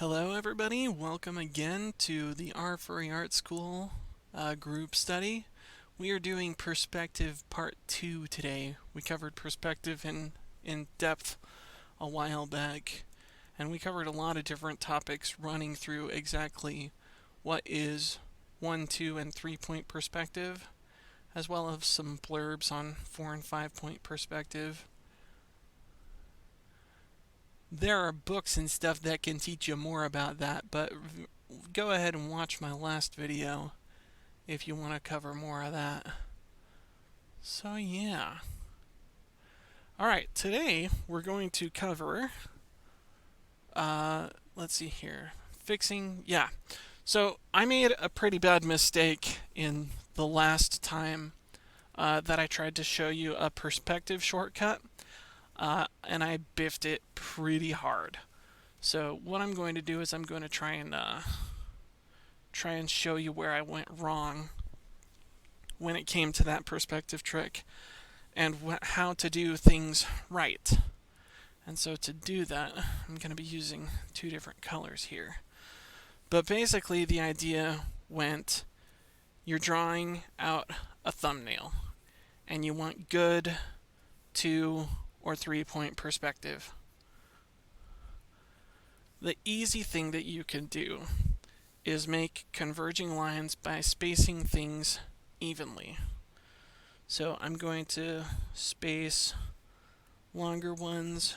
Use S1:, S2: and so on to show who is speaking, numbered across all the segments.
S1: Hello everybody, welcome again to the FurryArtschool group study. We are doing Perspective Part 2 today. We covered Perspective in depth a while back, and we covered a lot of different topics running through exactly what is 1, 2, and 3-point perspective, as well as some blurbs on 4 and 5-point perspective. There are books and stuff that can teach you more about that, but go ahead and watch my last video if you want to cover more of that. So yeah. Alright, today we're going to cover, let's see here, So I made a pretty bad mistake in the last time that I tried to show you a perspective shortcut. And I biffed it pretty hard. So what I'm going to do is I'm going to try and show you where I went wrong when it came to that perspective trick and how to do things right. And so to do that, I'm going to be using two different colors here. But basically the idea went, you're drawing out a thumbnail and you want good 2 or 3-point perspective. The easy thing that you can do is make converging lines by spacing things evenly. So I'm going to space longer ones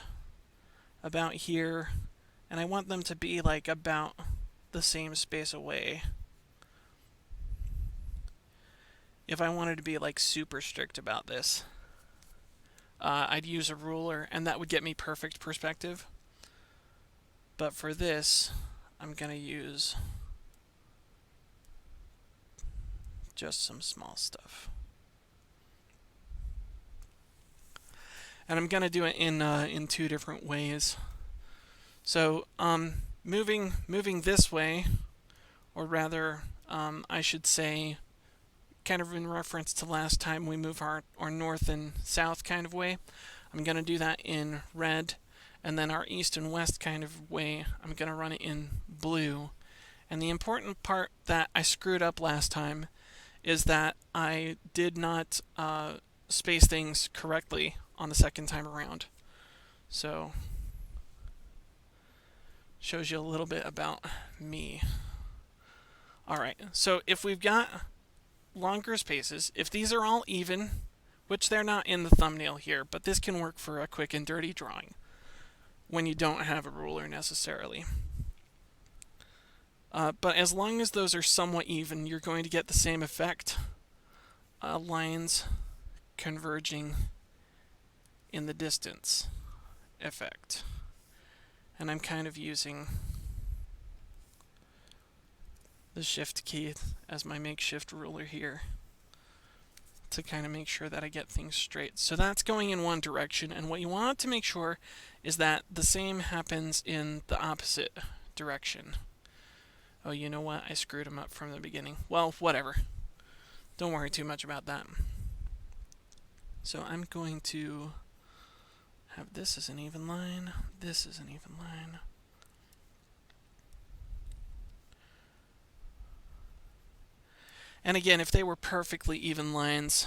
S1: about here, and I want them to be like about the same space away. If I wanted to be like super strict about this, I'd use a ruler, and that would get me perfect perspective. But for this, I'm going to use just some small stuff. And I'm going to do it in two different ways. So moving this way, or rather, I should say, kind of in reference to last time, we move our north and south kind of way. I'm going to do that in red, and then our east and west kind of way, I'm going to run it in blue. And the important part that I screwed up last time is that I did not space things correctly on the second time around. So, shows you a little bit about me. Alright, so if we've got longer spaces, if these are all even, which they're not in the thumbnail here, but this can work for a quick and dirty drawing when you don't have a ruler necessarily. But as long as those are somewhat even, you're going to get the same effect. Lines converging in the distance effect. And I'm kind of using the shift key as my makeshift ruler here to kind of make sure that I get things straight. So that's going in one direction, and what you want to make sure is that the same happens in the opposite direction. Oh, you know what? I screwed them up from the beginning. Well, whatever. Don't worry too much about that. So I'm going to have this as an even line, this is an even line. And again, if they were perfectly even lines,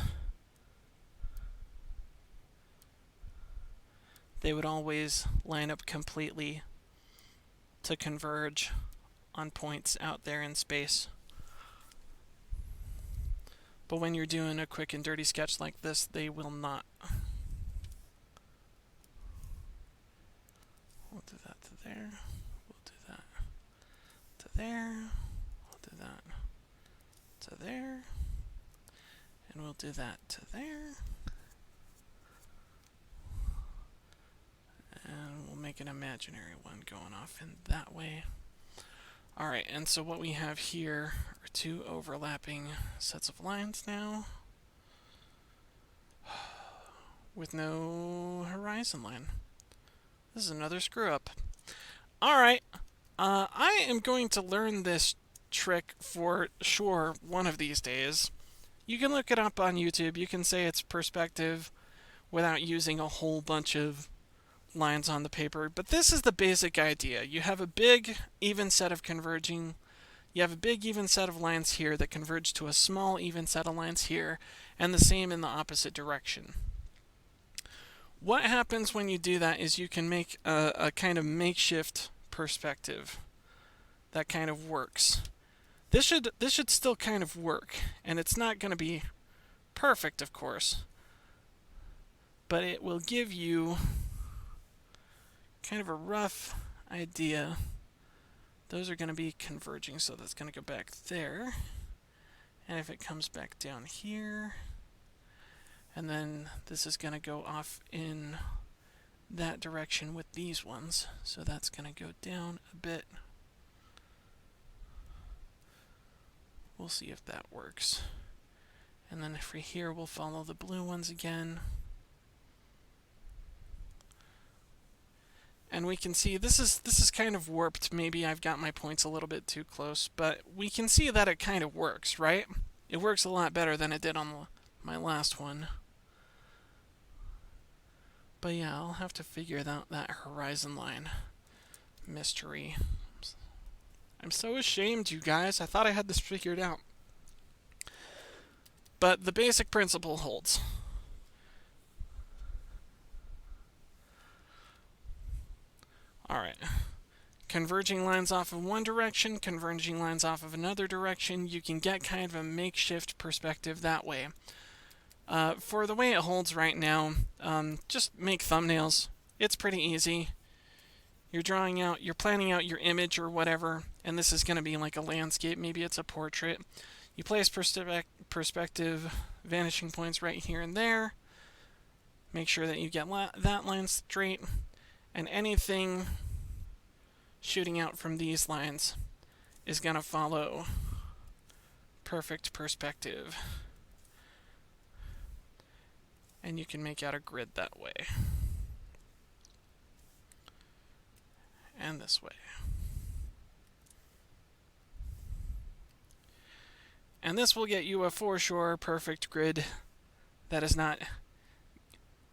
S1: they would always line up completely to converge on points out there in space. But when you're doing a quick and dirty sketch like this, they will not. We'll do that to there. We'll do that to there. We'll do that to there. And we'll do that to there. And we'll make an imaginary one going off in that way. Alright, and so what we have here are two overlapping sets of lines now with no horizon line. This is another screw up. Alright, I am going to learn this trick for sure one of these days. You can look it up on YouTube. You can say it's perspective without using a whole bunch of lines on the paper, but this is the basic idea. You have a big even set of converging, you have a big even set of lines here that converge to a small even set of lines here, and the same in the opposite direction. What happens when you do that is you can make a kind of makeshift perspective that kind of works. This should still kind of work, and it's not going to be perfect, of course, but it will give you kind of a rough idea. Those are going to be converging, so that's going to go back there. And if it comes back down here, and then this is going to go off in that direction with these ones, so that's going to go down a bit. We'll see if that works. And then for here, we'll follow the blue ones again. And we can see this is kind of warped. Maybe I've got my points a little bit too close, but we can see that it kind of works, right? It works a lot better than it did on my last one. But yeah, I'll have to figure out that horizon line mystery. I'm so ashamed, you guys. I thought I had this figured out. But the basic principle holds. Alright. Converging lines off of one direction, converging lines off of another direction. You can get kind of a makeshift perspective that way. For the way it holds right now, just make thumbnails. It's pretty easy. You're planning out your image or whatever, and this is going to be like a landscape, maybe it's a portrait. You place perspective vanishing points right here and there. Make sure that you get that line straight, and anything shooting out from these lines is going to follow perfect perspective. And you can make out a grid that way. And this way. And this will get you a for sure perfect grid that is not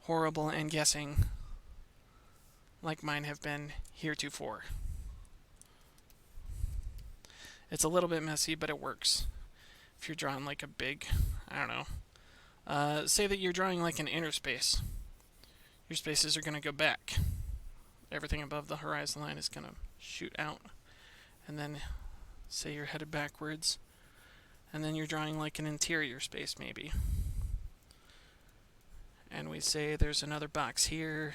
S1: horrible and guessing like mine have been heretofore. It's a little bit messy, but it works. If you're drawing like a big, I don't know, say that you're drawing like an inner space. Your spaces are going to go back. Everything above the horizon line is going to shoot out. And then say you're headed backwards. And then you're drawing like an interior space maybe. And we say there's another box here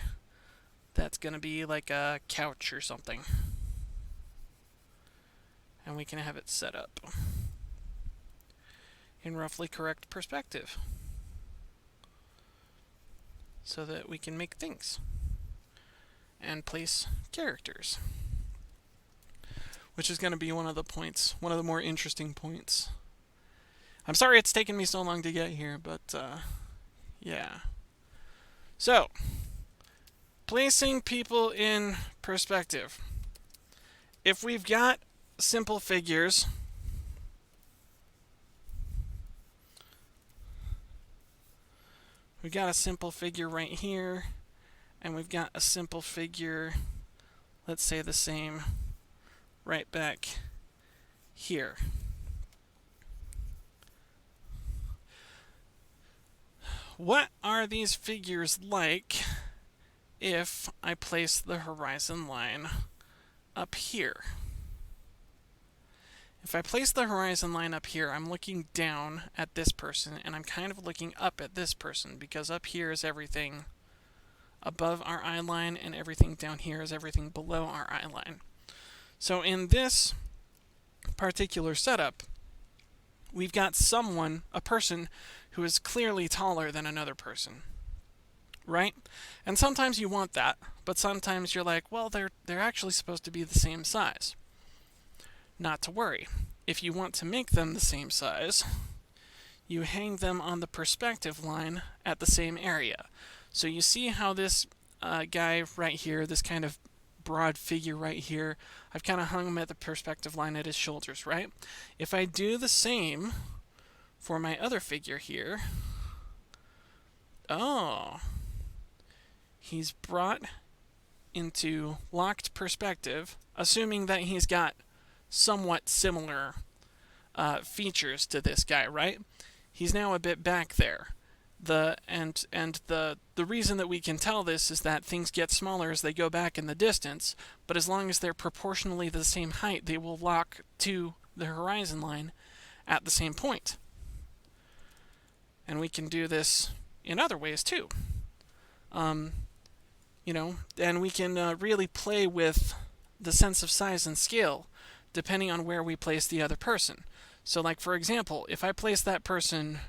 S1: that's going to be like a couch or something. And we can have it set up in roughly correct perspective so that we can make things and place characters, which is going to be one of the more interesting points. I'm sorry it's taken me so long to get here, but yeah. So, placing people in perspective. If we've got simple figures, we've got a simple figure right here, and we've got a simple figure, let's say the same, right back here. What are these figures like if I place the horizon line up here? If I place the horizon line up here, I'm looking down at this person, and I'm kind of looking up at this person, because up here is everything above our eye line, and everything down here is everything below our eye line. So in this particular setup, we've got a person who is clearly taller than another person, right? And sometimes you want that, but sometimes you're like, well, they're actually supposed to be the same size. Not to worry. If you want to make them the same size, you hang them on the perspective line at the same area. So you see how this guy right here, this kind of broad figure right here, I've kind of hung him at the perspective line at his shoulders, right? If I do the same for my other figure here, oh, he's brought into locked perspective, assuming that he's got somewhat similar features to this guy, right? He's now a bit back there. The reason that we can tell this is that things get smaller as they go back in the distance, but as long as they're proportionally the same height, they will lock to the horizon line at the same point. And we can do this in other ways too. And we can really play with the sense of size and scale depending on where we place the other person. So, like, for example, if I place that person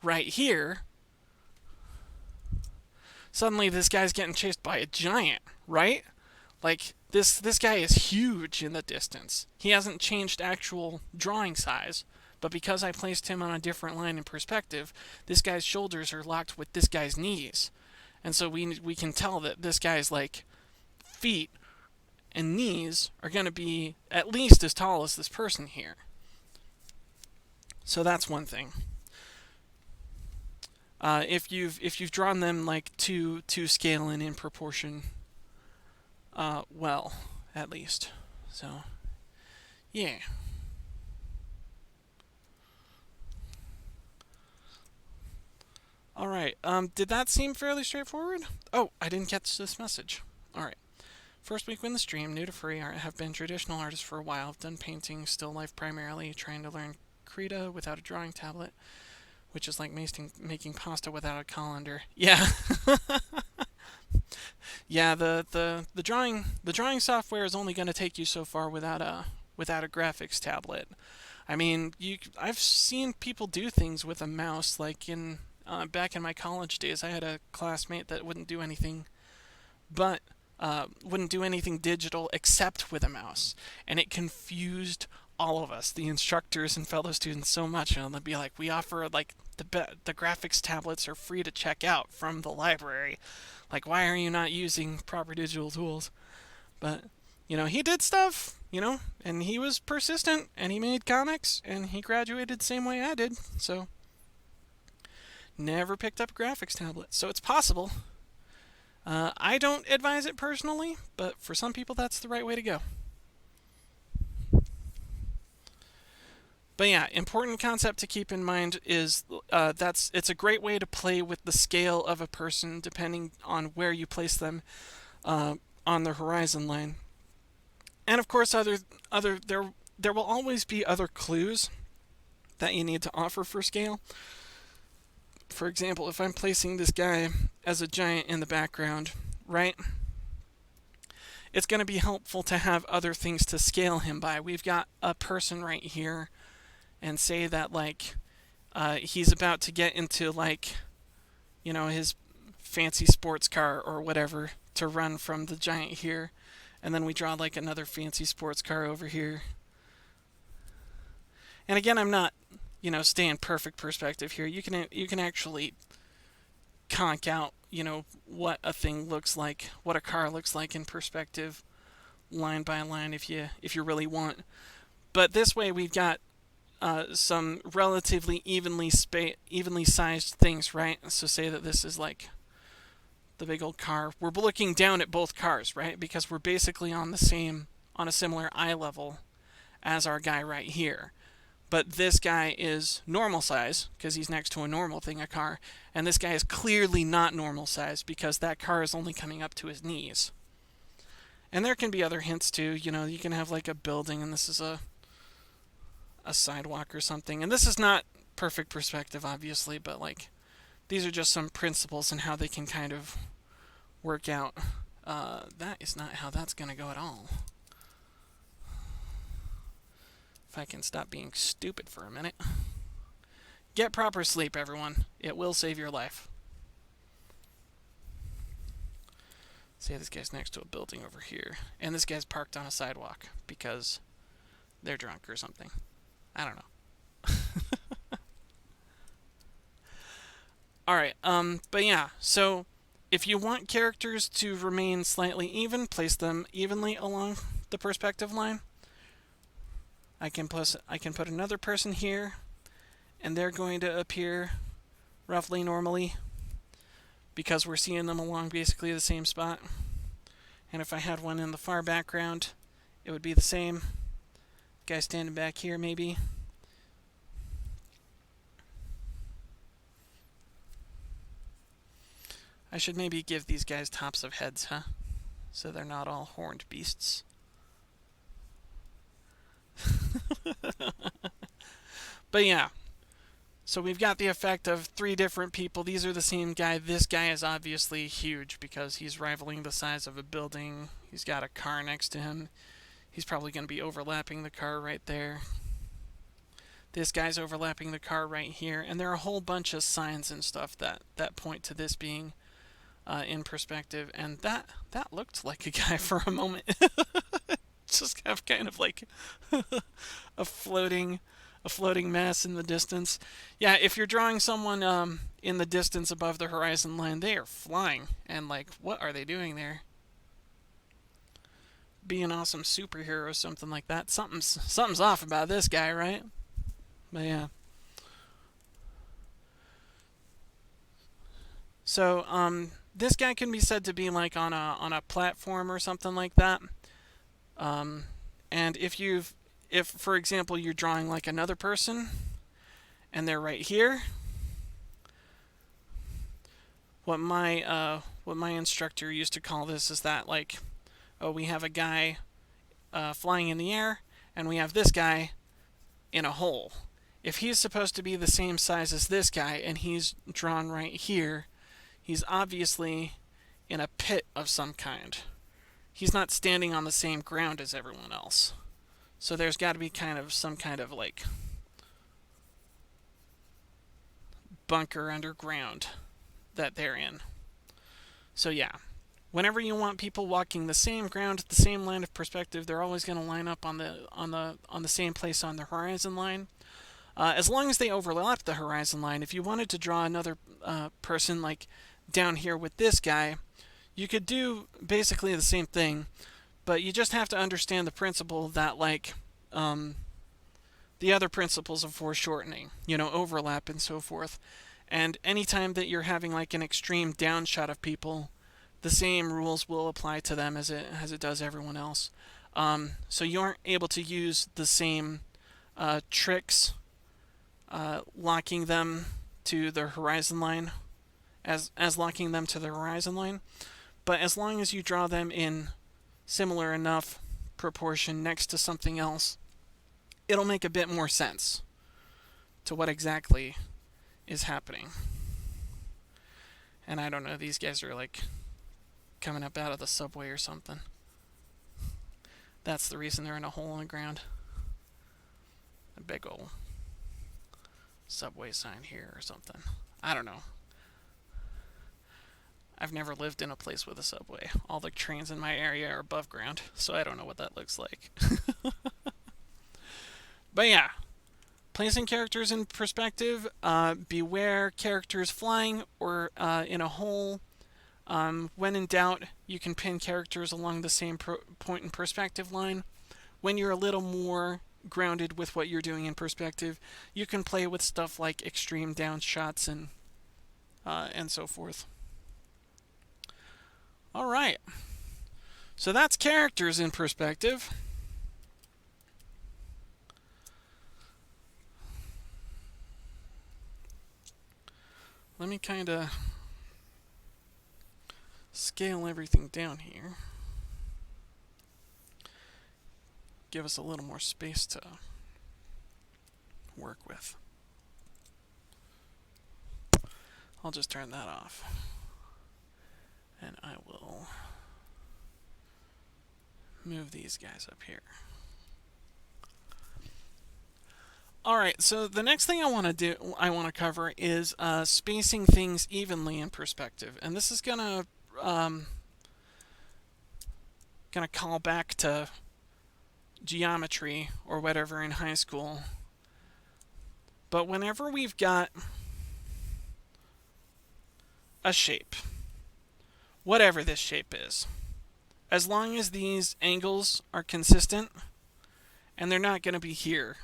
S1: right here, suddenly this guy's getting chased by a giant, right? Like, this guy is huge in the distance. He hasn't changed actual drawing size, but because I placed him on a different line in perspective, this guy's shoulders are locked with this guy's knees. And so we can tell that this guy's, like, feet and knees are going to be at least as tall as this person here. So that's one thing. If you've drawn them like to scale and in proportion, well, at least. So, yeah. All right. Did that seem fairly straightforward? Oh, I didn't catch this message. All right. First week in the stream, new to furry art, have been traditional artist for a while. I've done painting, still life primarily, trying to learn Krita without a drawing tablet, which is like making pasta without a colander. Yeah. Yeah, the drawing software is only going to take you so far without a graphics tablet. I mean, I've seen people do things with a mouse, like back in my college days. I had a classmate that wouldn't do anything digital except with a mouse, and it confused all of us, the instructors and fellow students, so much. And they'd be like, we offer like the graphics tablets are free to check out from the library. Like, why are you not using proper digital tools? But he did stuff, and he was persistent, and he made comics, and he graduated the same way I did. So never picked up a graphics tablet. So it's possible. I don't advise it personally, but for some people that's the right way to go. But yeah, important concept to keep in mind is it's a great way to play with the scale of a person depending on where you place them on the horizon line. And of course, there will always be other clues that you need to offer for scale. For example, if I'm placing this guy as a giant in the background, right? It's going to be helpful to have other things to scale him by. We've got a person right here, and say that like he's about to get into like his fancy sports car or whatever to run from the giant here, and then we draw like another fancy sports car over here. And again, I'm not stay in perfect perspective here. You can actually conk out what a thing looks like, what a car looks like in perspective, line by line, if you really want. But this way we've got some relatively evenly sized things, right? So say that this is like the big old car. We're looking down at both cars, right? Because we're basically on a similar eye level as our guy right here. But this guy is normal size because he's next to a normal thing, a car, and this guy is clearly not normal size because that car is only coming up to his knees. And there can be other hints too. You can have like a building, and this is a sidewalk or something. And this is not perfect perspective, obviously, but like these are just some principles and how they can kind of work out. That is not how that's going to go at all. If I can stop being stupid for a minute. Get proper sleep, everyone. It will save your life. Say this guy's next to a building over here, and this guy's parked on a sidewalk because they're drunk or something. I don't know. Alright, but yeah, so if you want characters to remain slightly even, place them evenly along the perspective line. I can put another person here, and they're going to appear roughly normally because we're seeing them along basically the same spot. And if I had one in the far background, it would be the same. Guy standing back here, maybe. I should maybe give these guys tops of heads, huh? So they're not all horned beasts. But yeah. So we've got the effect of 3 different people. These are the same guy. This guy is obviously huge because he's rivaling the size of a building. He's got a car next to him. He's probably going to be overlapping the car right there. This guy's overlapping the car right here. And there are a whole bunch of signs and stuff that point to this being in perspective. And that looked like a guy for a moment. Just have kind of like a floating mass in the distance. Yeah, if you're drawing someone in the distance above the horizon line, they are flying. And like, what are they doing there? Be an awesome superhero or something like that. Something's off about this guy, right? But yeah. So this guy can be said to be like on a platform or something like that. And if for example you're drawing like another person and they're right here, what my instructor used to call this is that, like, oh, we have a guy flying in the air and we have this guy in a hole. If he's supposed to be the same size as this guy and he's drawn right here, he's obviously in a pit of some kind. He's not standing on the same ground as everyone else. So there's got to be some kind of like bunker underground that they're in. So yeah, whenever you want people walking the same ground, the same line of perspective, they're always going to line up on the same place on the horizon line. As long as they overlap the horizon line. If you wanted to draw another person like down here with this guy, you could do basically the same thing, but you just have to understand the principle that, like, the other principles of foreshortening, overlap and so forth. And anytime that you're having like an extreme downshot of people, the same rules will apply to them as it does everyone else. So you aren't able to use the same tricks locking them to the horizon line as locking them to the horizon line. But as long as you draw them in similar enough proportion next to something else, it'll make a bit more sense to what exactly is happening. And I don't know, these guys are like coming up out of the subway or something. That's the reason they're in a hole in the ground. A big old subway sign here or something. I don't know. I've never lived in a place with a subway. All the trains in my area are above ground, so I don't know what that looks like. But yeah, placing characters in perspective. Beware characters flying or in a hole. When in doubt, you can pin characters along the same point in perspective line. When you're a little more grounded with what you're doing in perspective, you can play with stuff like extreme down shots and so forth. Alright, so that's characters in perspective. Let me kind of scale everything down here. Give us a little more space to work with. I'll just turn that off. And I will move these guys up here. Alright, so the next thing I want to cover is spacing things evenly in perspective. And this is gonna call back to geometry or whatever in high school. But whenever we've got a shape, whatever this shape is, as long as these angles are consistent, and they're not going to be here,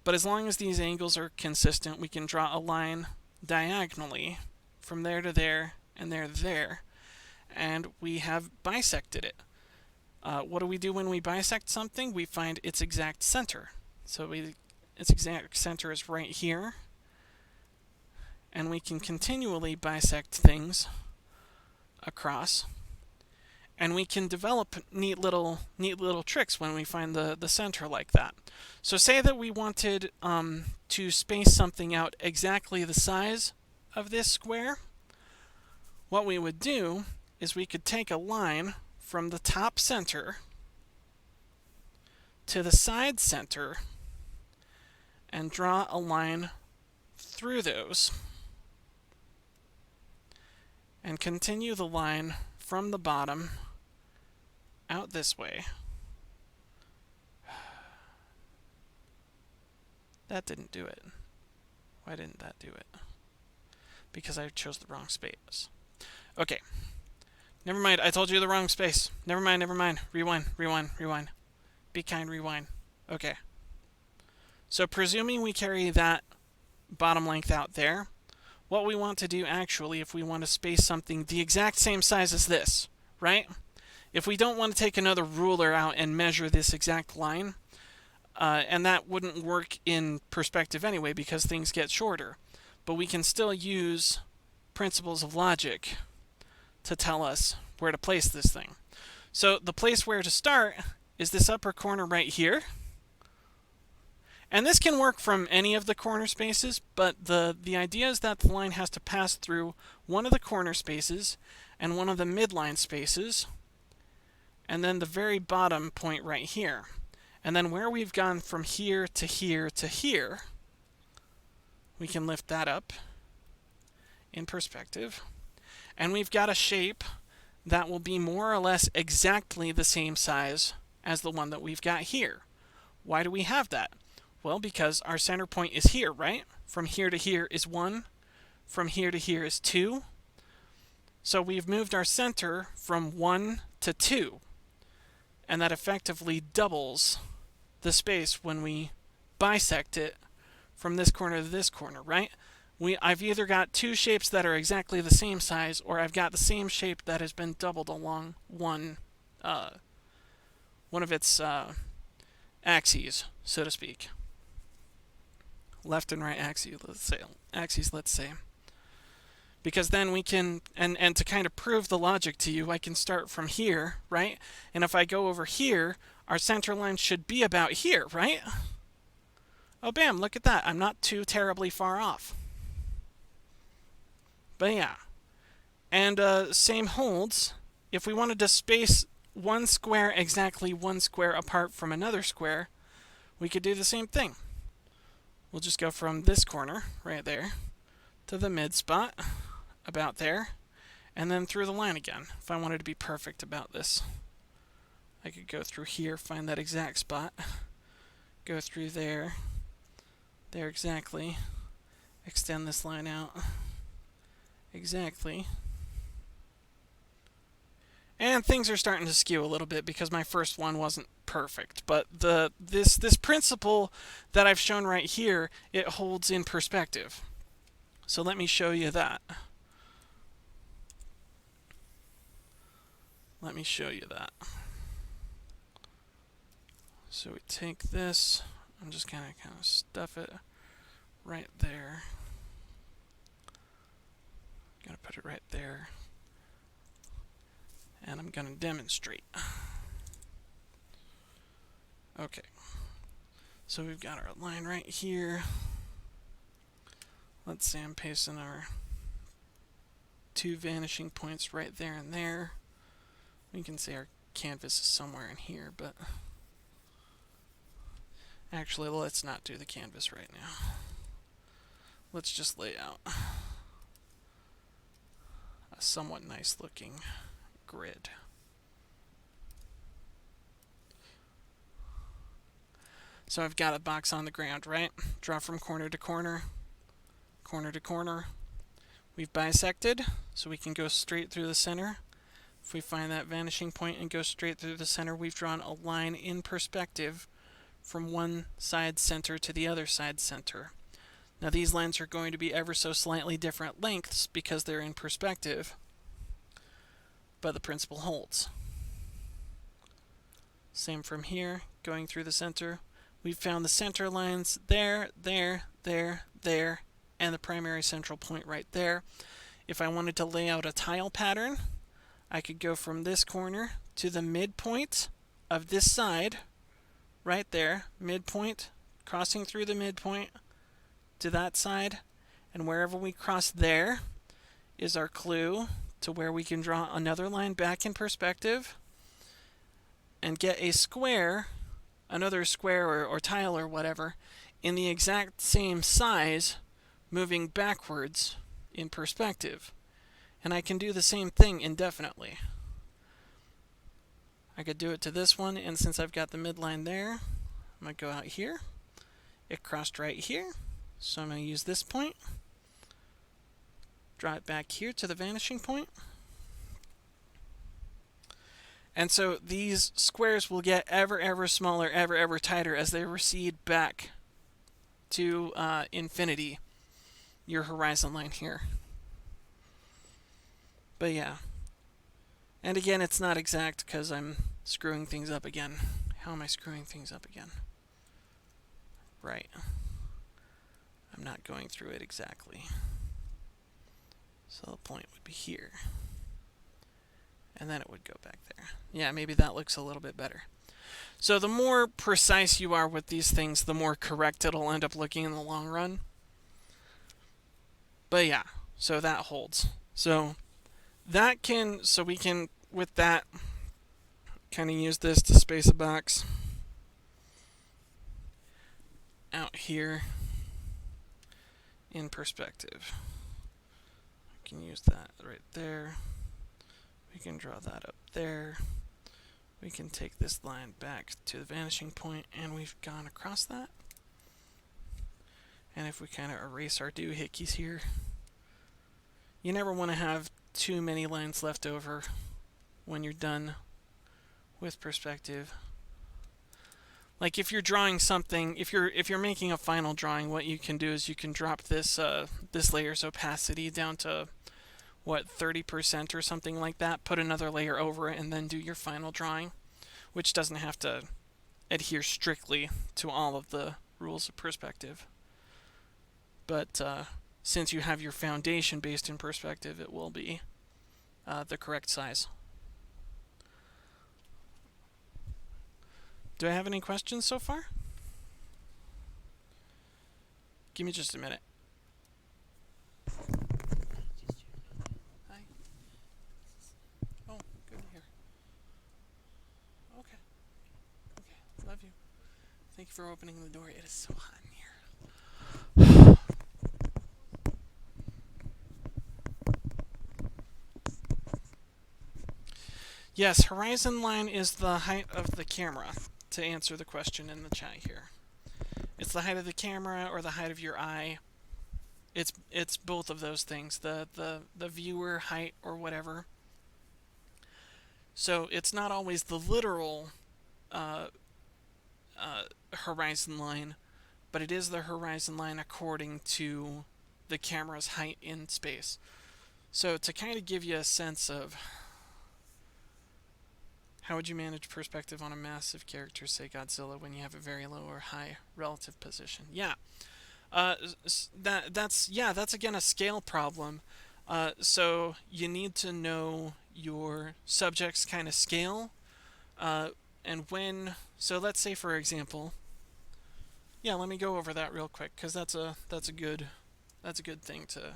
S1: but as long as these angles are consistent, we can draw a line diagonally from there to there and there to there. and we have bisected it. What do we do when we bisect something? We find its exact center. So its exact center is right here, and we can continually bisect things across, and we can develop neat little tricks when we find the center like that. So say that we wanted to space something out exactly the size of this square. What we would do is we could take a line from the top center to the side center and draw a line through those, and continue the line from the bottom out this way. That didn't do it. Why didn't that do it? Because I chose the wrong space. Okay. Never mind, I told you the wrong space. Never mind. Rewind. Be kind, rewind. Okay. So presuming we carry that bottom length out there, what we want to do actually, if we want to space something the exact same size as this, right? If we don't want to take another ruler out and measure this exact line, and that wouldn't work in perspective anyway because things get shorter, but we can still use principles of logic to tell us where to place this thing. So the place where to start is this upper corner right here. And this can work from any of the corner spaces, but the idea is that the line has to pass through one of the corner spaces and one of the midline spaces, and then the very bottom point right here. And then where we've gone from here to here to here, we can lift that up in perspective. And we've got a shape that will be more or less exactly the same size as the one that we've got here. Why do we have that? Well, because our center point is here, right? From here to here is 1. From here to here is 2. So we've moved our center from 1 to 2. And that effectively doubles the space when we bisect it from this corner to this corner, right? I've either got two shapes that are exactly the same size, or I've got the same shape that has been doubled along one of its axes, so to speak. Left and right axes, let's say. Because then we can, and to kind of prove the logic to you, I can start from here, right? And if I go over here, our center line should be about here, right? Oh, bam, look at that. I'm not too terribly far off. But yeah. And same holds. If we wanted to space one square exactly one square apart from another square, we could do the same thing. We'll just go from this corner, right there, to the mid spot, about there, and then through the line again. If I wanted to be perfect about this, I could go through here, find that exact spot, go through there exactly, extend this line out exactly. And things are starting to skew a little bit because my first one wasn't perfect. But this principle that I've shown right here, it holds in perspective. So let me show you that. So we take this, I'm just kind of stuff it right there. Gonna put it right there. And I'm going to demonstrate. Okay. So we've got our line right here. Let's say I'm pasting our two vanishing points right there and there. We can say our canvas is somewhere in here, but actually let's not do the canvas right now. Let's just lay out a somewhat nice looking grid. So I've got a box on the ground, right? Draw from corner to corner, corner to corner. We've bisected, so we can go straight through the center. If we find that vanishing point and go straight through the center, we've drawn a line in perspective from one side center to the other side center. Now these lines are going to be ever so slightly different lengths because they're in perspective. but the principle holds. Same from here, going through the center. We've found the center lines there, there, there, there, and the primary central point right there. If I wanted to lay out a tile pattern, I could go from this corner to the midpoint of this side, right there, midpoint, crossing through the midpoint to that side, and wherever we cross there is our clue to where we can draw another line back in perspective and get a square, another square or tile or whatever, in the exact same size, moving backwards in perspective. And I can do the same thing indefinitely. I could do it to this one, and since I've got the midline there, I'm going to go out here. It crossed right here, so I'm going to use this point. Draw it back here to the vanishing point. And so these squares will get ever smaller, ever tighter as they recede back to infinity, your horizon line here. But yeah. And again, it's not exact because I'm screwing things up again. How am I screwing things up again? Right. I'm not going through it exactly. So the point would be here. And then it would go back there. Yeah, maybe that looks a little bit better. So the more precise you are with these things, the more correct it'll end up looking in the long run. But yeah, so that holds. So we can, with that, kind of use this to space a box out here in perspective. I can use that right there. We can draw that up there. We can take this line back to the vanishing point, and we've gone across that. And if we kind of erase our doohickeys here, you never want to have too many lines left over when you're done with perspective. Like if you're drawing something, if you're making a final drawing, what you can do is you can drop this this layer's opacity down to 30% or something like that, put another layer over it, and then do your final drawing, which doesn't have to adhere strictly to all of the rules of perspective. But since you have your foundation based in perspective, it will be the correct size. Do I have any questions so far? Give me just a minute. Hi. Oh, good to hear. Okay. Okay, love you. Thank you for opening the door. It is so hot in here. Yes, horizon line is the height of the camera, to answer the question in the chat here. It's the height of the camera or the height of your eye. It's both of those things, the viewer height or whatever. So it's not always the literal horizon line, but it is the horizon line according to the camera's height in space. So to kind of give you a sense of how would you manage perspective on a massive character, say Godzilla, when you have a very low or high relative position? Yeah, that's again a scale problem. So you need to know your subject's kind of scale, and when. So let's say, for example, yeah, let me go over that real quick because that's a good thing to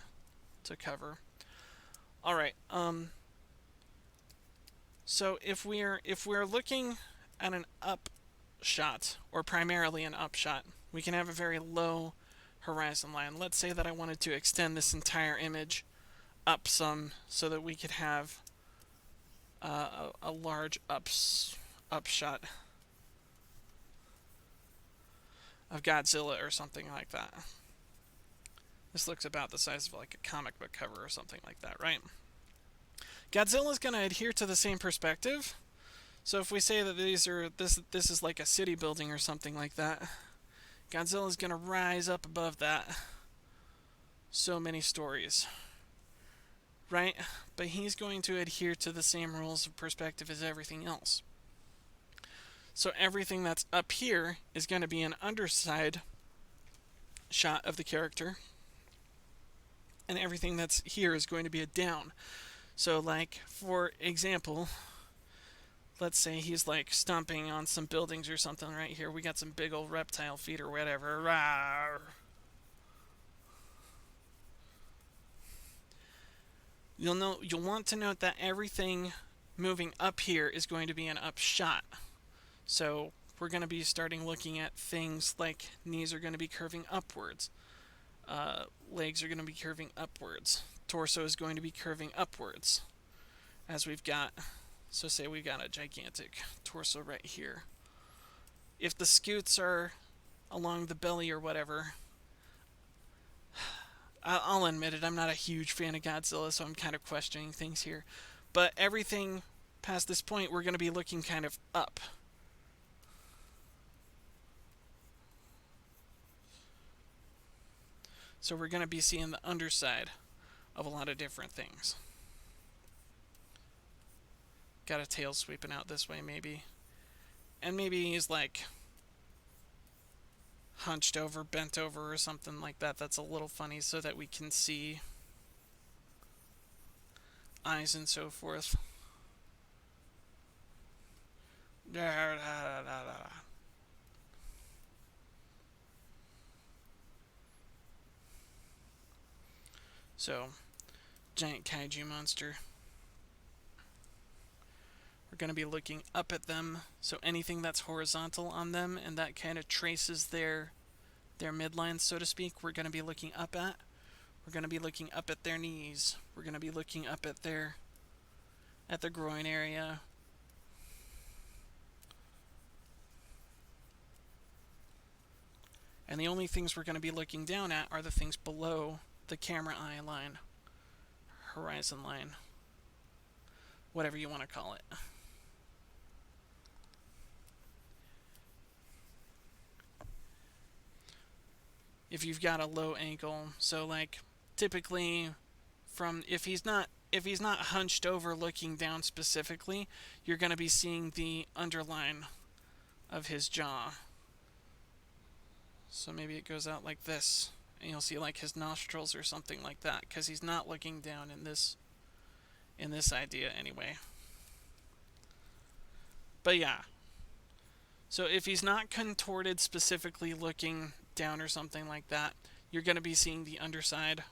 S1: cover. All right. So if we're looking at an up shot, or primarily an up shot, we can have a very low horizon line. Let's say that I wanted to extend this entire image up some so that we could have a large up shot of Godzilla or something like that. This looks about the size of like a comic book cover or something like that, right? Godzilla's going to adhere to the same perspective. So if we say that this is like a city building or something like that, Godzilla's going to rise up above that so many stories. right? But he's going to adhere to the same rules of perspective as everything else. So everything that's up here is going to be an underside shot of the character, and everything that's here is going to be a down. So, like, for example, let's say he's like stomping on some buildings or something right here. We got some big old reptile feet or whatever. Rawr. You'll want to note that everything moving up here is going to be an up shot. So we're going to be starting looking at things like knees are going to be curving upwards. Legs are going to be curving upwards. Torso is going to be curving upwards. As we've got, so say we've got a gigantic torso right here. If the scoots are along the belly or whatever, I'll admit it, I'm not a huge fan of Godzilla, so I'm kind of questioning things here. But everything past this point, we're going to be looking kind of up. So we're going to be seeing the underside of a lot of different things. Got a tail sweeping out this way, maybe. And maybe he's like hunched over, bent over, or something like that. That's a little funny so that we can see eyes and so forth. So, giant kaiju monster. We're going to be looking up at them, so anything that's horizontal on them and that kind of traces their midline, so to speak, we're going to be looking up at. We're going to be looking up at their knees. We're going to be looking up at the groin area. And the only things we're going to be looking down at are the things below the camera eye line, horizon line, whatever you want to call it. If you've got a low angle, so like typically from if he's not hunched over looking down specifically, you're going to be seeing the underline of his jaw. So maybe it goes out like this, and you'll see like his nostrils or something like that, because he's not looking down in this idea anyway. But yeah, so if he's not contorted specifically looking down or something like that, you're going to be seeing the underside.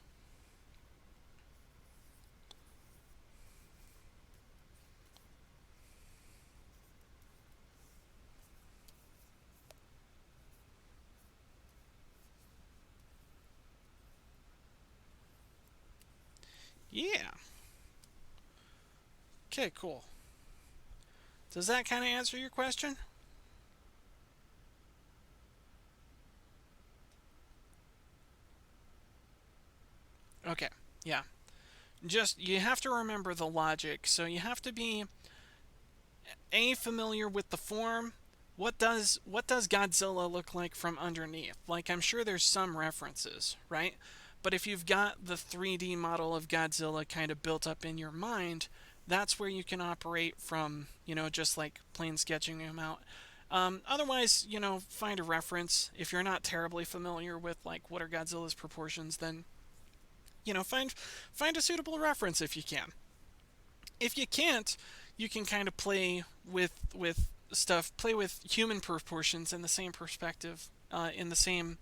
S1: Yeah. Okay, cool. Does that kind of answer your question? Okay, yeah. Just, you have to remember the logic. So you have to be familiar with the form. What does Godzilla look like from underneath? Like, I'm sure there's some references, right? But if you've got the 3D model of Godzilla kind of built up in your mind, that's where you can operate from, just like plain sketching him out. Otherwise, find a reference. If you're not terribly familiar with like what are Godzilla's proportions, then find a suitable reference if you can. If you can't, you can kind of play with stuff, play with human proportions in the same perspective, in the same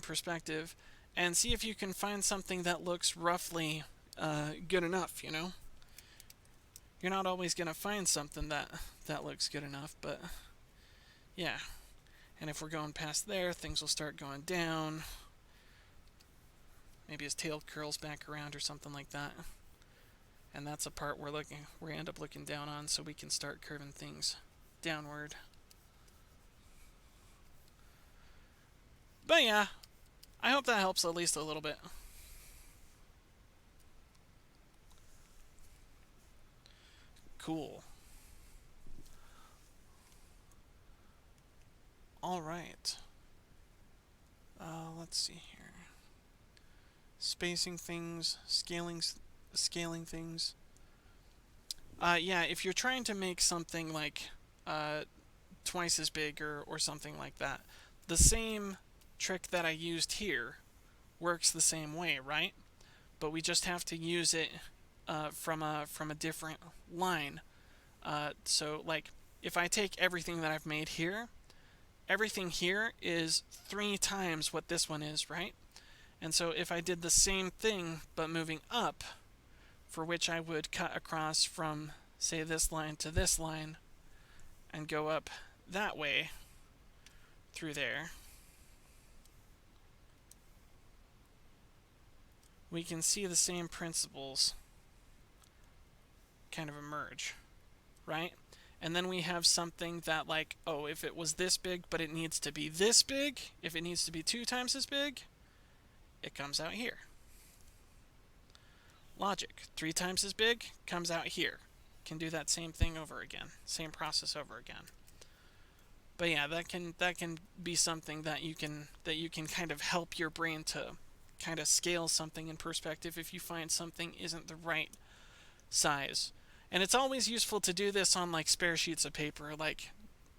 S1: perspective, and see if you can find something that looks roughly good enough. You're not always gonna find something that looks good enough, but yeah. And if we're going past there, things will start going down. Maybe his tail curls back around or something like that. And that's a part we end up looking down on, so we can start curving things downward. But yeah, I hope that helps at least a little bit. Cool. All right. Let's see here. spacing things, scaling things. Yeah, if you're trying to make something like twice as big or something like that, the same trick that I used here works the same way, right? But we just have to use it from a different line. So like if I take everything that I've made here, everything here is 3 times what this one is, right? And so if I did the same thing but moving up, for which I would cut across from, say, this line to this line and go up that way through there, we can see the same principles kind of emerge, right? And then we have something that, like, oh, if it was this big but it needs to be this big, if it needs to be 2 times as big, it comes out here. Logic, 3 times as big comes out here. Can do that same thing over again, same process over again. But yeah, that can be something that you can kind of help your brain to kind of scale something in perspective if you find something isn't the right size. And it's always useful to do this on like spare sheets of paper. Like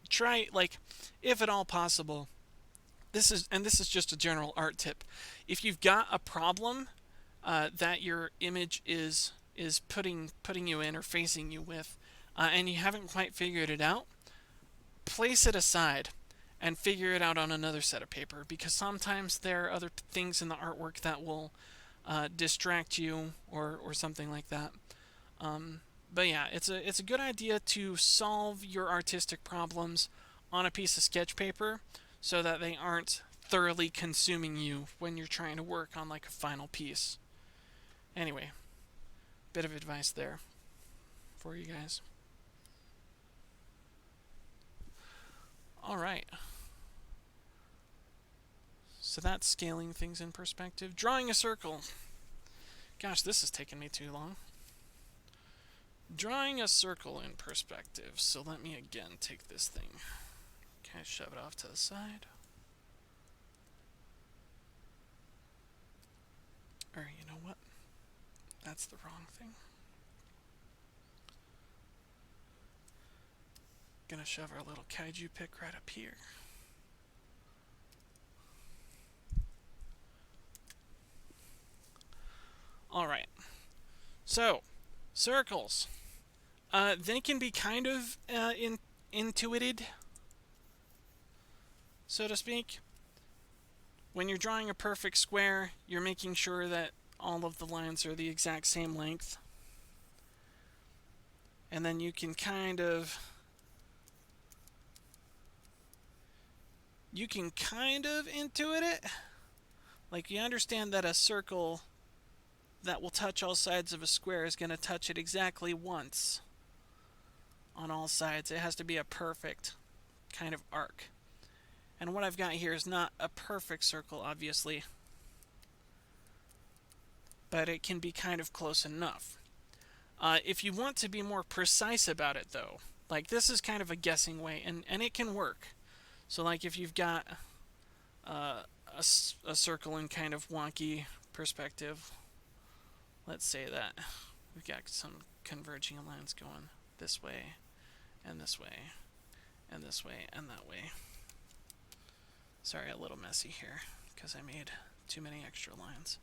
S1: try, like, if at all possible, this is just a general art tip. If you've got a problem that your image is putting you in or facing you with, and you haven't quite figured it out, place it aside and figure it out on another set of paper, because sometimes there are other things in the artwork that will distract you or something like that. But yeah, it's a good idea to solve your artistic problems on a piece of sketch paper so that they aren't thoroughly consuming you when you're trying to work on like a final piece. Anyway, bit of advice there for you guys. Alright. So that's scaling things in perspective. Drawing a circle. Gosh, this has taken me too long. Drawing a circle in perspective. So let me again take this thing. Kind of shove it off to the side. Or you know what? That's the wrong thing. Gonna shove our little kaiju pick right up here. Alright. So, circles. They can be kind of intuited, so to speak. When you're drawing a perfect square, you're making sure that all of the lines are the exact same length. And then you can kind of intuit it. Like, you understand that a circle that will touch all sides of a square is going to touch it exactly once on all sides. It has to be a perfect kind of arc. And what I've got here is not a perfect circle, obviously, but it can be kind of close enough. If you want to be more precise about it, though, like, this is kind of a guessing way, and it can work. So like if you've got a circle in kind of wonky perspective, let's say that we've got some converging lines going this way, and this way, and this way, and that way. Sorry, a little messy here, because I made too many extra lines.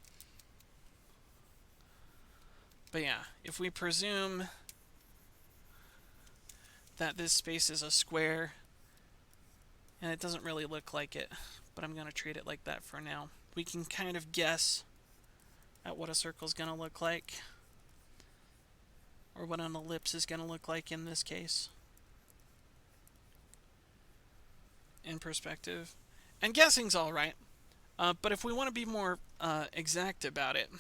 S1: But yeah, if we presume that this space is a square, and it doesn't really look like it, but I'm going to treat it like that for now, we can kind of guess at what a circle is going to look like, or what an ellipse is going to look like in this case, in perspective. And guessing's alright, but if we want to be more exact about it,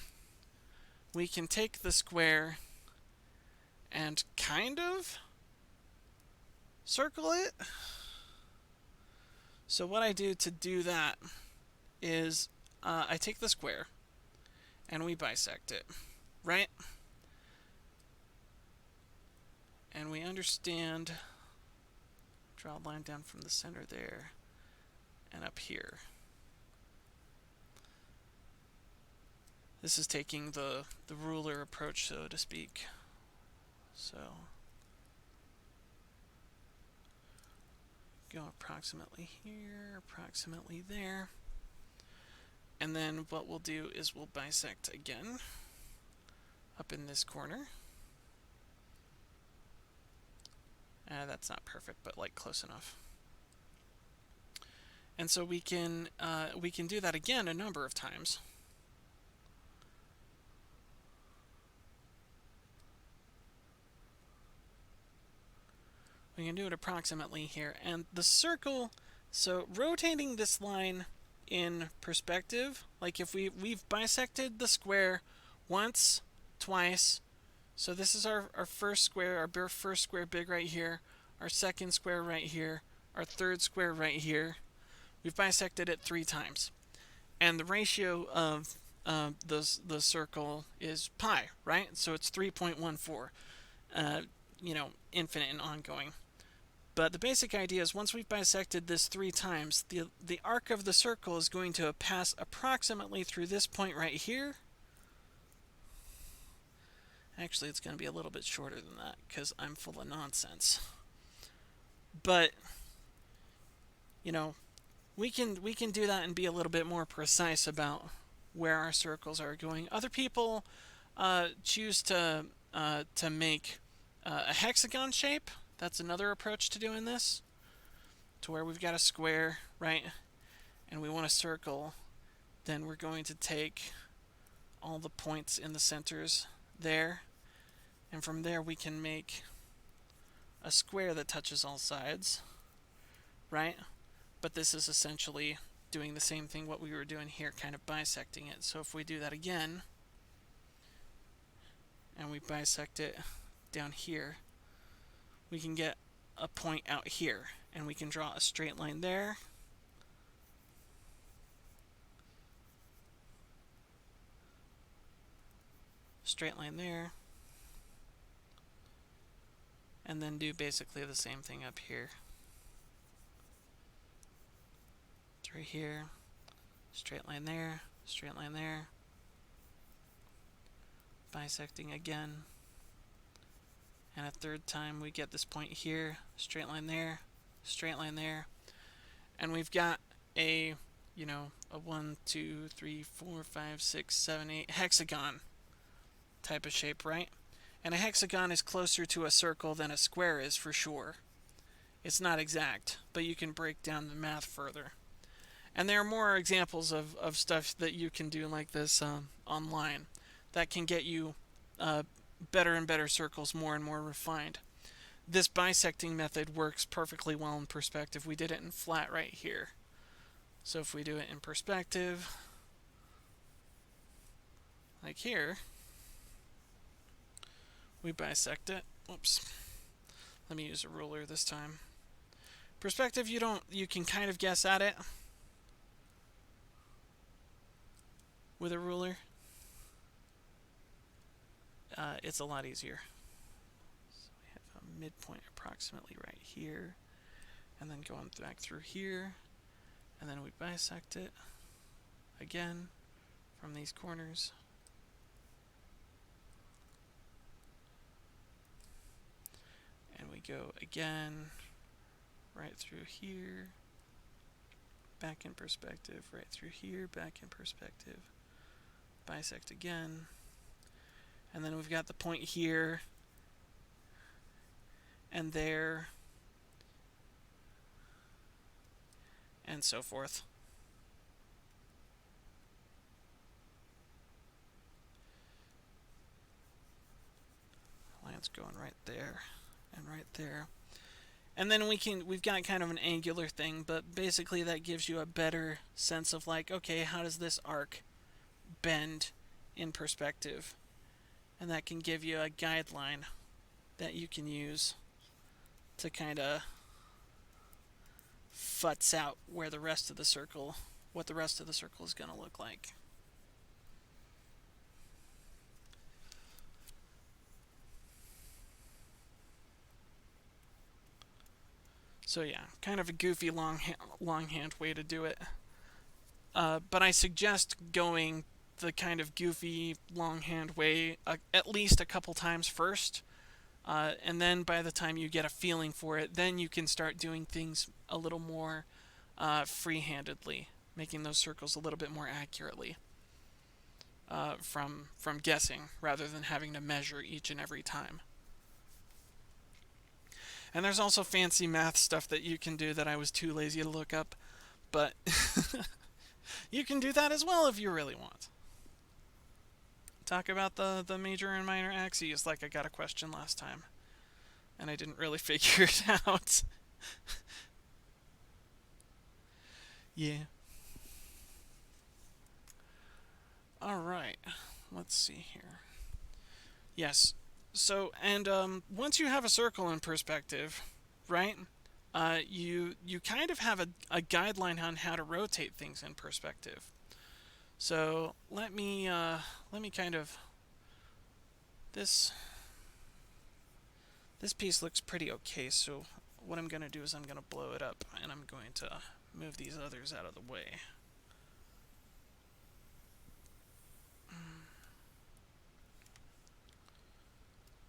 S1: we can take the square and kind of circle it. So what I do to do that is I take the square and we bisect it, right? And we understand, draw a line down from the center there and up here. This is taking the ruler approach, so to speak. So go approximately here, approximately there. And then what we'll do is we'll bisect again up in this corner. That's not perfect, but like close enough. And so we can do that again a number of times. We can do it approximately here. And the circle, so rotating this line in perspective, like if we've bisected the square once, twice. So this is our first square, our first square big right here, our second square right here, our third square right here. We've bisected it 3 times. And the ratio of the circle is pi, right? So it's 3.14, infinite and ongoing. But the basic idea is once we've bisected this 3 times, the arc of the circle is going to pass approximately through this point right here. Actually, it's going to be a little bit shorter than that because I'm full of nonsense. But, we can do that and be a little bit more precise about where our circles are going. Other people choose to make a hexagon shape. That's another approach to doing this, to where we've got a square, right, and we want a circle. Then we're going to take all the points in the centers there, and from there we can make a square that touches all sides, right? But this is essentially doing the same thing what we were doing here, kind of bisecting it. So if we do that again, and we bisect it down here, we can get a point out here, and we can draw a straight line there, straight line there, and then do basically the same thing up here. Through here, straight line there, bisecting again. And a third time we get this point here, straight line there, and we've got a 1, 2, 3, 4, 5, 6, 7, 8 hexagon type of shape, right? And a hexagon is closer to a circle than a square is for sure. It's not exact, but you can break down the math further. And there are more examples of stuff that you can do like this online that can get you better and better circles, more and more refined. This bisecting method works perfectly well in perspective. We did it in flat right here. So if we do it in perspective, like here, we bisect it. Whoops. Let me use a ruler this time. Perspective, you can kind of guess at it with a ruler. It's a lot easier. So we have a midpoint approximately right here, and then going back through here, and then we bisect it again from these corners. And we go again right through here, back in perspective, right through here, back in perspective, bisect again. And then we've got the point here and there, and so forth. Line's going right there and right there. And then we've got kind of an angular thing, but basically that gives you a better sense of like, okay, how does this arc bend in perspective? And that can give you a guideline that you can use to kind of futz out what the rest of the circle is going to look like. So yeah, kind of a goofy longhand way to do it. But I suggest going the kind of goofy longhand way at least a couple times first. And then by the time you get a feeling for it, then you can start doing things a little more free-handedly, making those circles a little bit more accurately from guessing rather than having to measure each and every time. And there's also fancy math stuff that you can do that I was too lazy to look up, but you can do that as well if you really want. Talk about the major and minor axes like I got a question last time, and I didn't really figure it out. Yeah. Alright, let's see here. Yes, so, and once you have a circle in perspective, right, you kind of have a guideline on how to rotate things in perspective. So let me kind of, this piece looks pretty okay, so what I'm going to do is I'm going to blow it up, and I'm going to move these others out of the way.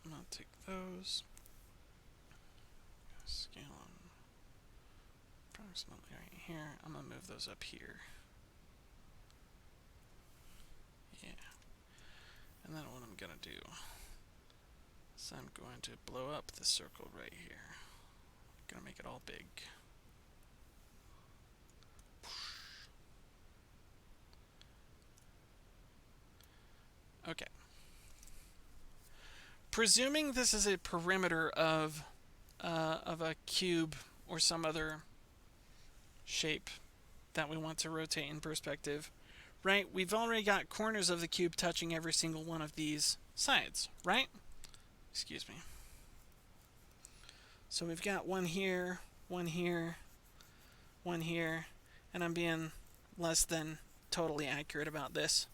S1: I'm going to take those, scale them approximately right here. I'm going to move those up here. Yeah. And then what I'm going to do is I'm going to blow up this circle right here. I'm going to make it all big. Okay. Presuming this is a perimeter of a cube or some other shape that we want to rotate in perspective, right? We've already got corners of the cube touching every single one of these sides, right? Excuse me. So we've got one here, one here, one here, and I'm being less than totally accurate about this.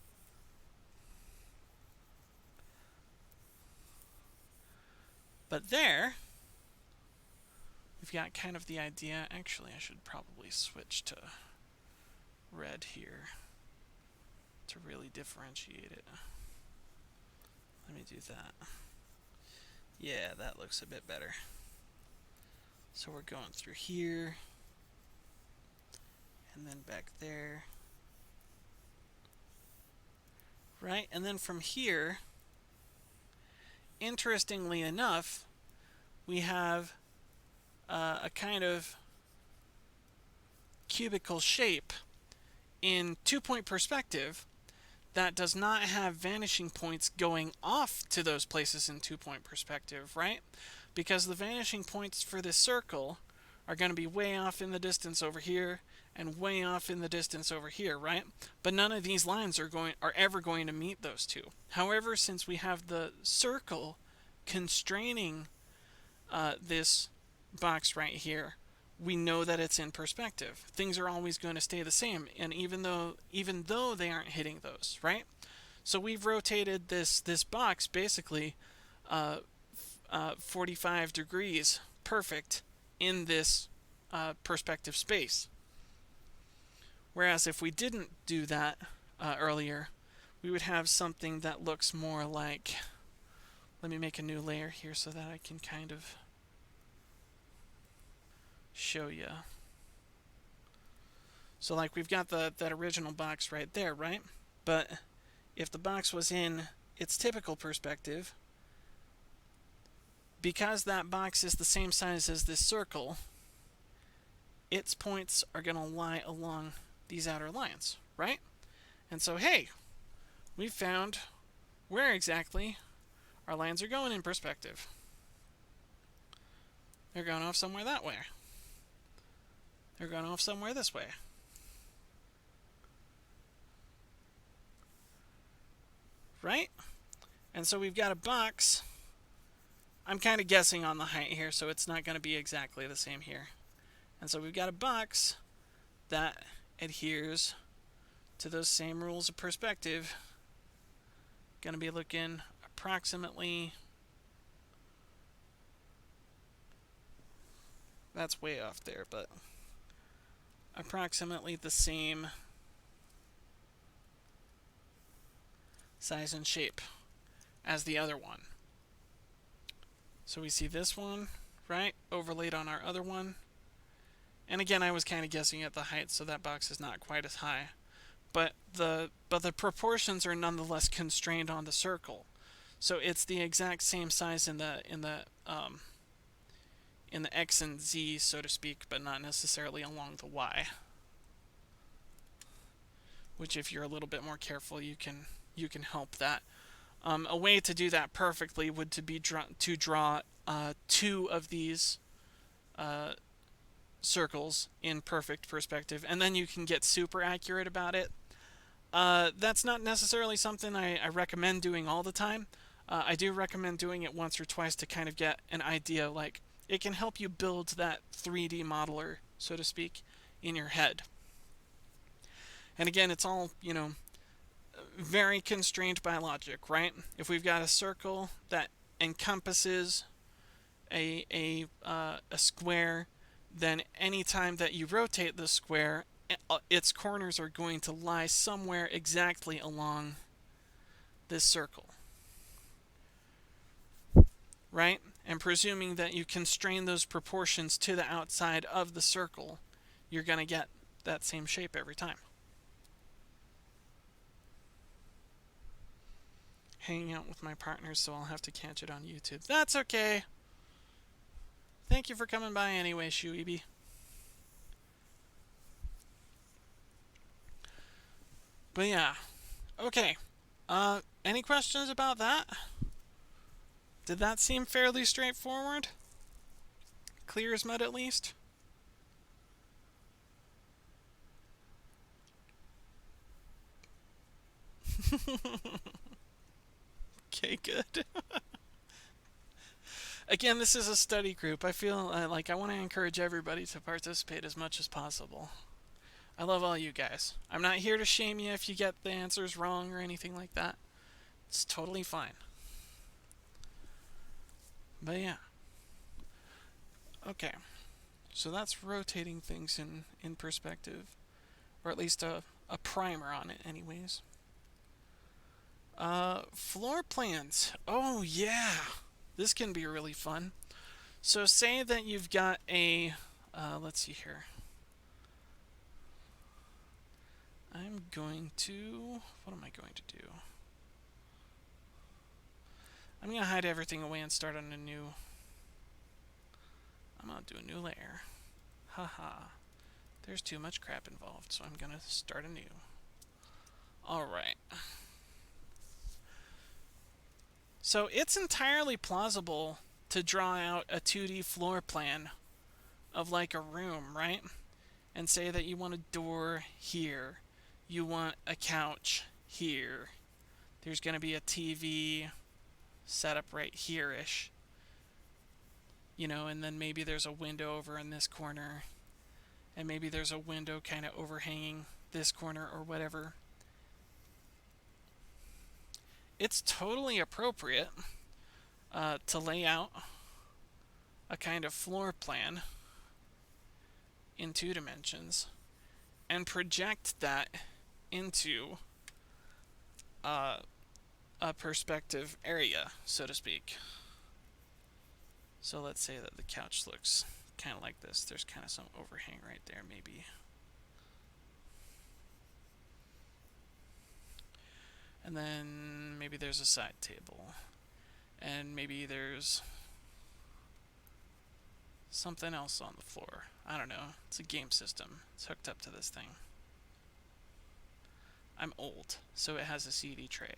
S1: But there, we've got kind of the idea. Actually, I should probably switch to red here to really differentiate it. Let me do that. Yeah, that looks a bit better. So we're going through here, and then back there. Right, and then from here, interestingly enough, we have a kind of cubical shape in two-point perspective that does not have vanishing points going off to those places in two-point perspective, right? Because the vanishing points for this circle are going to be way off in the distance over here and way off in the distance over here, right? But none of these lines are ever going to meet those two. However, since we have the circle constraining this box right here, we know that it's in perspective. Things are always going to stay the same, and even though they aren't hitting those, right? So we've rotated this box basically 45 degrees perfect in this perspective space. Whereas if we didn't do that earlier, we would have something that looks more like, let me make a new layer here so that I can kind of show you. So like we've got that original box right there, right? But if the box was in its typical perspective, because that box is the same size as this circle, its points are going to lie along these outer lines, right? And so, hey, we found where exactly our lines are going in perspective. They're going off somewhere that way. They're going off somewhere this way. Right? And so we've got a box. I'm kind of guessing on the height here, so it's not going to be exactly the same here. And so we've got a box that adheres to those same rules of perspective. Going to be looking approximately, that's way off there, but approximately the same size and shape as the other one. So we see this one, right, overlaid on our other one. And again, I was kind of guessing at the height, so that box is not quite as high. But the proportions are nonetheless constrained on the circle. So it's the exact same size in the X and Z, so to speak, but not necessarily along the Y. Which, if you're a little bit more careful, you can help that. A way to do that perfectly would be to draw two of these circles in perfect perspective, and then you can get super accurate about it. That's not necessarily something I recommend doing all the time. I do recommend doing it once or twice to kind of get an idea. Like, it can help you build that 3D modeler, so to speak, in your head. And again, it's all, very constrained by logic, right? If we've got a circle that encompasses a square, then anytime that you rotate the square, its corners are going to lie somewhere exactly along this circle, right? And presuming that you constrain those proportions to the outside of the circle, you're going to get that same shape every time. Hanging out with my partners, so I'll have to catch it on YouTube. That's okay. Thank you for coming by anyway, Shuibi. But yeah, okay. Any questions about that? Did that seem fairly straightforward? Clear as mud, at least? Okay, good. Again, this is a study group. I feel like I want to encourage everybody to participate as much as possible. I love all you guys. I'm not here to shame you if you get the answers wrong or anything like that. It's totally fine. But yeah. Okay. So that's rotating things in perspective. Or at least a primer on it anyways. Floor plans. Oh yeah. This can be really fun. So say that you've got a, let's see here. What am I going to do? I'm going to hide everything away and start on I'm going to do a new layer. Haha. There's too much crap involved, so I'm going to start anew. Alright. So it's entirely plausible to draw out a 2D floor plan of like a room, right? And say that you want a door here. You want a couch here. There's going to be a TV set up right here-ish. And then maybe there's a window over in this corner. And maybe there's a window kind of overhanging this corner or whatever. It's totally appropriate to lay out a kind of floor plan in 2 dimensions and project that into a perspective area, so to speak. So let's say that the couch looks kind of like this. There's kind of some overhang right there, maybe. And then maybe there's a side table. And maybe there's something else on the floor. I don't know. It's a game system. It's hooked up to this thing. I'm old, so it has a CD tray.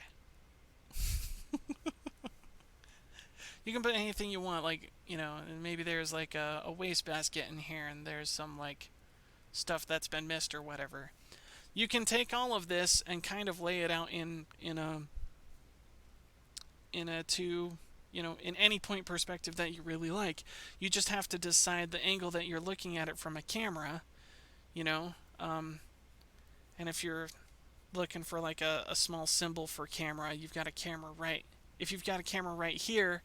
S1: You can put anything you want, like, and maybe there's like a wastebasket in here and there's some like stuff that's been missed or whatever. You can take all of this and kind of lay it out in any point perspective that you really like. You just have to decide the angle that you're looking at it from a camera, and if you're looking for like a small symbol for camera, you've got a camera right. If you've got a camera right here,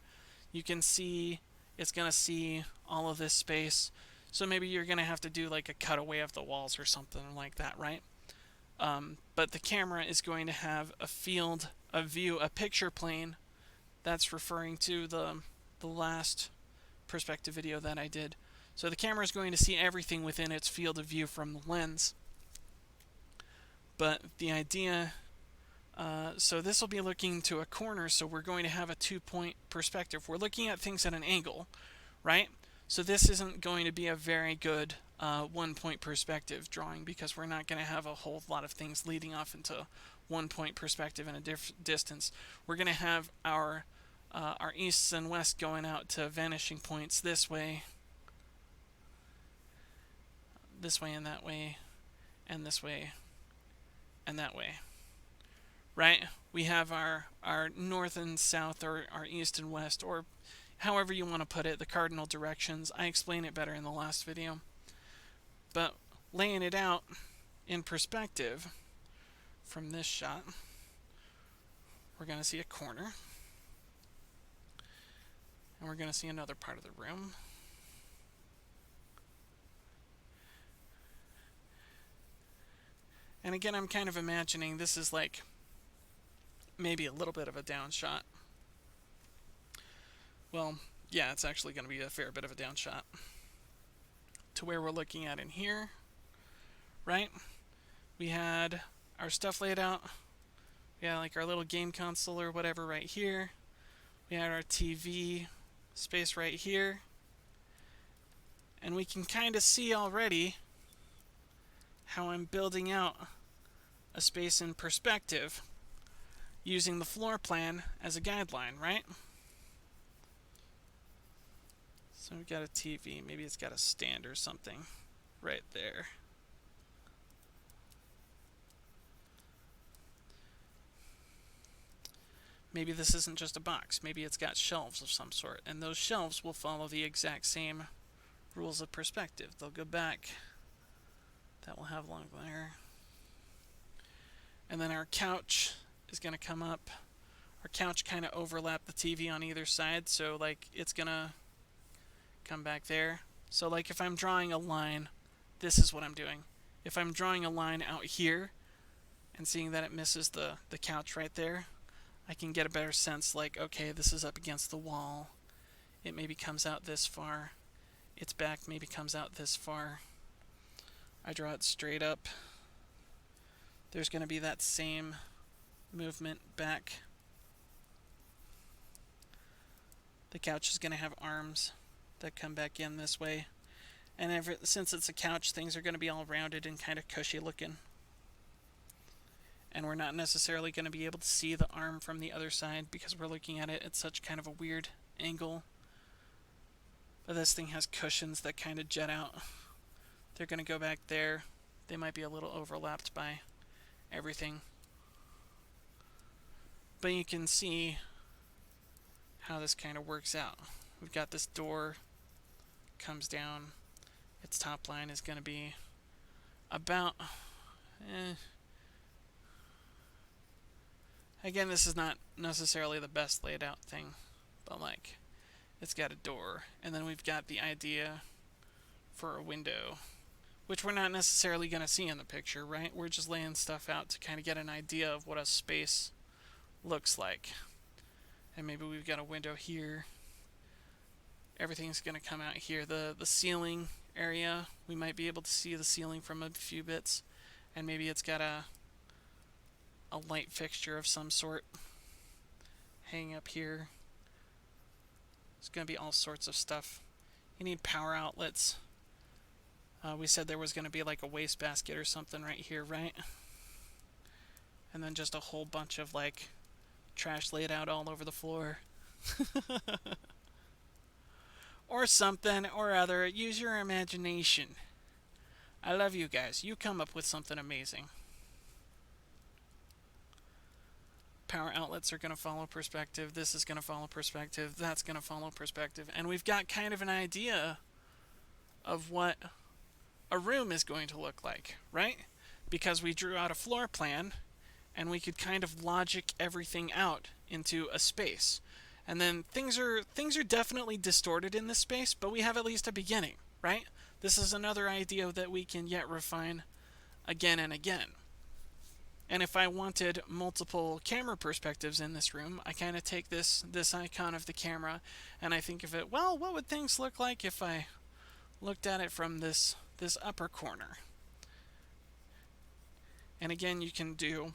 S1: you can see it's going to see all of this space. So maybe you're going to have to do like a cutaway of the walls or something like that, right? But the camera is going to have a field a view, a picture plane, that's referring to the last perspective video that I did. So the camera is going to see everything within its field of view from the lens. But the idea, so this will be looking to a corner, so we're going to have a 2-point perspective. We're looking at things at an angle, right? So this isn't going to be a very good 1-point perspective drawing, because we're not going to have a whole lot of things leading off into 1-point perspective in a distance. We're going to have our easts and west going out to vanishing points this way and that way, and this way and that way, right? We have our north and south, or our east and west, or however you want to put it, the cardinal directions. I explain it better in the last video. But laying it out in perspective from this shot, we're going to see a corner, and we're going to see another part of the room. And again, I'm kind of imagining this is like maybe a little bit of a down shot. Well, yeah, it's actually going to be a fair bit of a down shot to where we're looking at in here, right? We had our stuff laid out. We had like our little game console or whatever right here. We had our TV space right here. And we can kind of see already how I'm building out a space in perspective using the floor plan as a guideline, right? So we've got a TV, maybe it's got a stand or something right there. Maybe this isn't just a box, maybe it's got shelves of some sort, and those shelves will follow the exact same rules of perspective. They'll go back. That will have long there. And then our couch is going to come up. Our couch kind of overlap the TV on either side, so like it's going to come back there. So like if I'm drawing a line, this is what I'm doing. If I'm drawing a line out here and seeing that it misses the couch right there, I can get a better sense like, okay, this is up against the wall. It maybe comes out this far. Its back maybe comes out this far. I draw it straight up. There's going to be that same movement back. The couch is going to have arms that come back in this way. And since it's a couch, things are going to be all rounded and kind of cushy looking. And we're not necessarily going to be able to see the arm from the other side because we're looking at it at such kind of a weird angle. But this thing has cushions that kind of jet out. They're going to go back there. They might be a little overlapped by everything. But you can see how this kind of works out. We've got this door, comes down. Its top line is going to be about... Again, this is not necessarily the best laid out thing, but like, it's got a door, and then we've got the idea for a window, which we're not necessarily going to see in the picture, right? We're just laying stuff out to kind of get an idea of what a space looks like. And maybe we've got a window here. Everything's going to come out here. The ceiling area, we might be able to see the ceiling from a few bits, and maybe it's got a light fixture of some sort hanging up here. There's going to be all sorts of stuff. You need power outlets. We said there was going to be like a wastebasket or something right here, right? And then just a whole bunch of like trash laid out all over the floor. Or something or other. Use your imagination. I love you guys. You come up with something amazing. Power outlets are going to follow perspective. This is going to follow perspective. That's going to follow perspective. And we've got kind of an idea of what a room is going to look like, right? Because we drew out a floor plan and we could kind of logic everything out into a space. And then things are definitely distorted in this space, but we have at least a beginning, right? This is another idea that we can yet refine again and again. And if I wanted multiple camera perspectives in this room, I kind of take this icon of the camera and I think of it, well, what would things look like if I looked at it from this upper corner? And again, you can do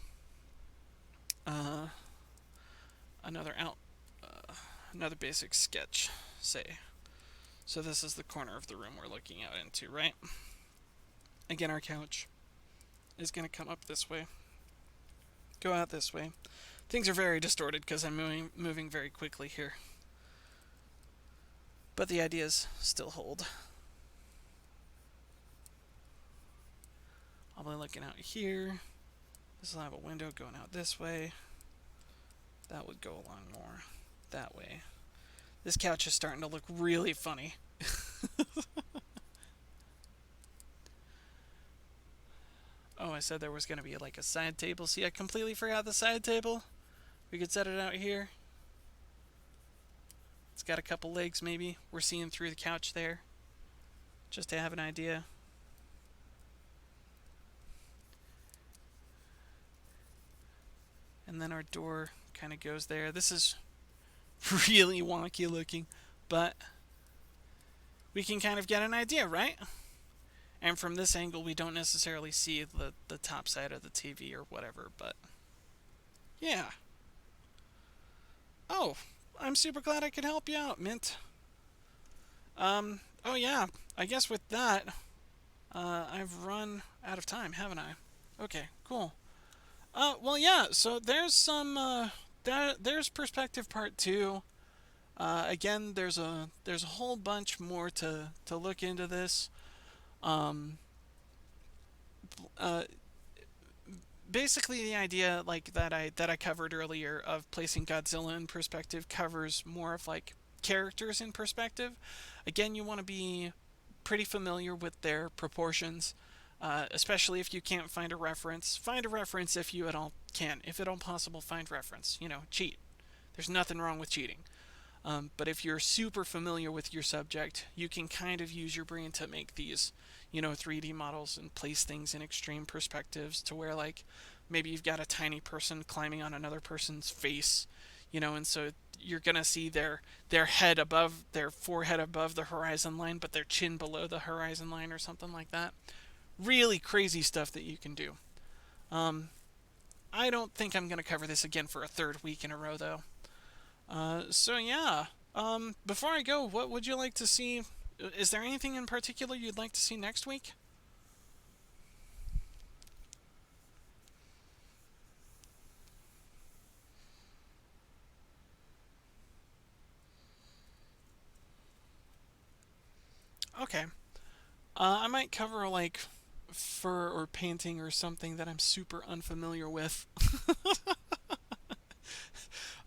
S1: another another basic sketch, say. So this is the corner of the room we're looking out into, right? Again, our couch is going to come up this way, go out this way. Things are very distorted because I'm moving very quickly here. But the ideas still hold. I'll be looking out here. This will have a window going out this way. That would go along more that way. This couch is starting to look really funny. Oh, I said there was going to be like a side table. See, I completely forgot the side table. We could set it out here. It's got a couple legs maybe. We're seeing through the couch there. Just to have an idea. And then our door kind of goes there. This is really wonky looking, but we can kind of get an idea, right? And from this angle, we don't necessarily see the top side of the TV or whatever, but yeah. Oh, I'm super glad I could help you out, Mint. Oh yeah, I guess with that, I've run out of time, haven't I? Okay, cool. Well, yeah, so there's some, there's perspective part 2. Again, there's a whole bunch more to look into this. Basically, the idea like that I covered earlier of placing Godzilla in perspective covers more of like characters in perspective. Again, you want to be pretty familiar with their proportions, especially if you can't find a reference. Find a reference if you at all can. If at all possible, find reference. You know, cheat. There's nothing wrong with cheating. But if you're super familiar with your subject, you can kind of use your brain to make these, 3D models and place things in extreme perspectives to where, like, maybe you've got a tiny person climbing on another person's face, and so you're going to see their head above, their forehead above the horizon line, but their chin below the horizon line or something like that. Really crazy stuff that you can do. I don't think I'm going to cover this again for a third week in a row, though. So yeah, before I go, what would you like to see? Is there anything in particular you'd like to see next week? Okay. I might cover like fur or painting or something that I'm super unfamiliar with.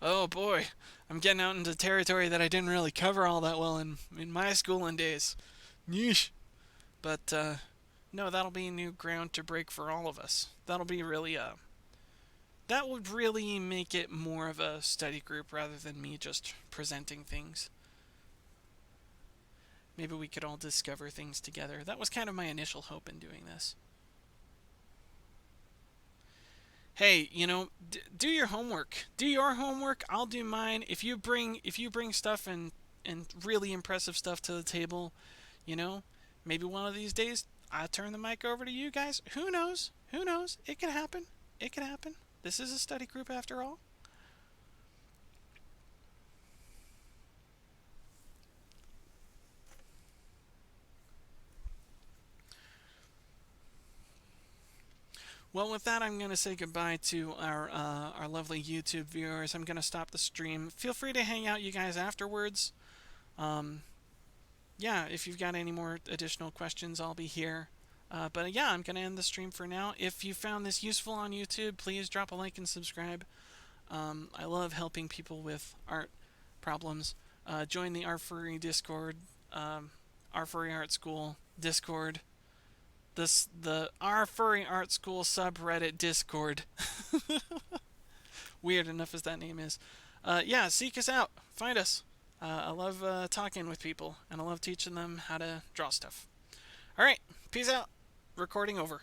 S1: Oh boy, I'm getting out into territory that I didn't really cover all that well in my schooling days. Yeesh. But no, that'll be new ground to break for all of us. That'll be really that would really make it more of a study group rather than me just presenting things. Maybe we could all discover things together. That was kind of my initial hope in doing this. Hey, do your homework. Do your homework. I'll do mine. If you bring stuff and really impressive stuff to the table, you know, maybe one of these days I'll turn the mic over to you guys. Who knows? Who knows? It could happen. It could happen. This is a study group after all. Well, with that, I'm going to say goodbye to our lovely YouTube viewers. I'm going to stop the stream. Feel free to hang out, you guys, afterwards. Yeah, if you've got any more additional questions, I'll be here. But yeah, I'm going to end the stream for now. If you found this useful on YouTube, please drop a like and subscribe. I love helping people with art problems. Join the Furry Discord, FurryArtschool Discord. The FurryArtschool subreddit Discord. Weird enough as that name is. Yeah, seek us out. Find us. I love talking with people, and I love teaching them how to draw stuff. Alright, peace out. Recording over.